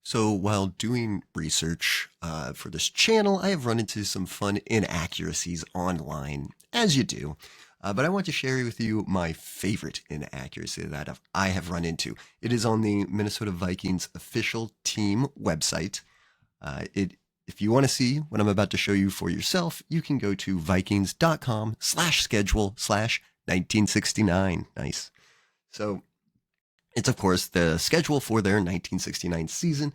So while doing research for this channel, I have run into some fun inaccuracies online, as you do. But I want to share with you my favorite inaccuracy that I have run into. It is on the Minnesota Vikings official team website. If you want to see what I'm about to show you for yourself, you can go to vikings.com/schedule/1969. Nice. So it's, of course, the schedule for their 1969 season.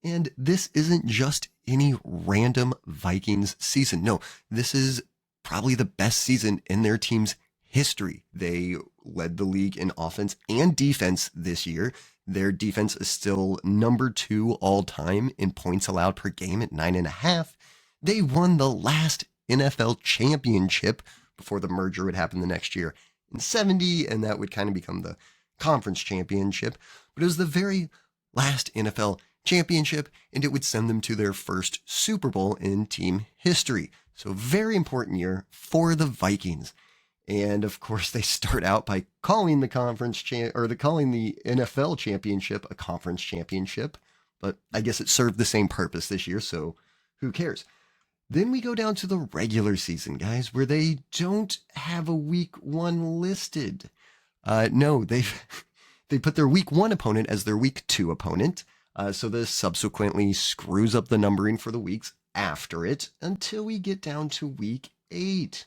And this isn't just any random Vikings season. No, this is probably the best season in their team's history. They led the league in offense and defense this year. Their defense is still number 2 all time in points allowed per game at 9.5. They won the last NFL championship before the merger would happen the next year in 70, and that would kind of become the conference championship. But it was the very last NFL championship, and it would send them to their first Super Bowl in team history. So very important year for the Vikings. And of course, they start out by calling the calling the NFL championship a conference championship. But I guess it served the same purpose this year, so who cares? Then we go down to the regular season, guys, where they don't have a week 1 listed. No, they put their week 1 opponent as their week 2 opponent. So this subsequently screws up the numbering for the weeks after it until we get down to week 8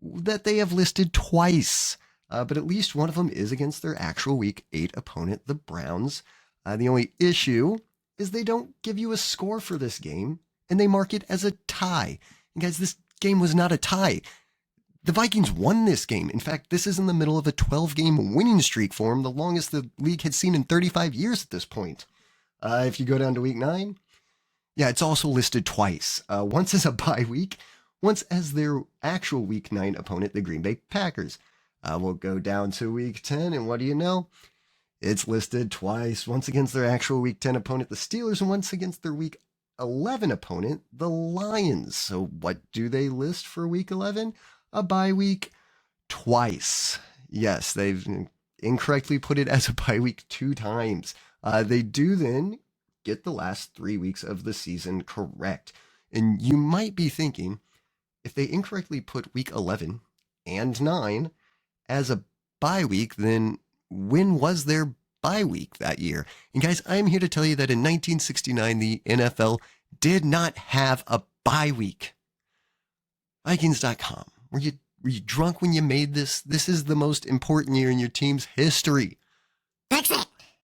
that they have listed twice. But at least one of them is against their actual week 8 opponent, the Browns. The only issue is they don't give you a score for this game, and they mark it as a tie. And guys, this game was not a tie. The Vikings won this game. In fact, this is in the middle of a 12-game winning streak for them, the longest the league had seen in 35 years at this point. If you go down to week 9, yeah, it's also listed twice. Once as a bye week, once as their actual week 9 opponent, the Green Bay Packers. We'll go down to week 10, and what do you know? It's listed twice, once against their actual week 10 opponent, the Steelers, and once against their week 11 opponent, the Lions. So what do they list for week 11? A bye week twice. Yes, they've incorrectly put it as a bye week 2 times. They do then get the last 3 weeks of the season correct. And you might be thinking, if they incorrectly put week 11 and 9 as a bye week, then when was their bye week that year? And guys, I'm here to tell you that in 1969, the NFL did not have a bye week. Vikings.com. Were you drunk when you made this? This is the most important year in your team's history. Fix it!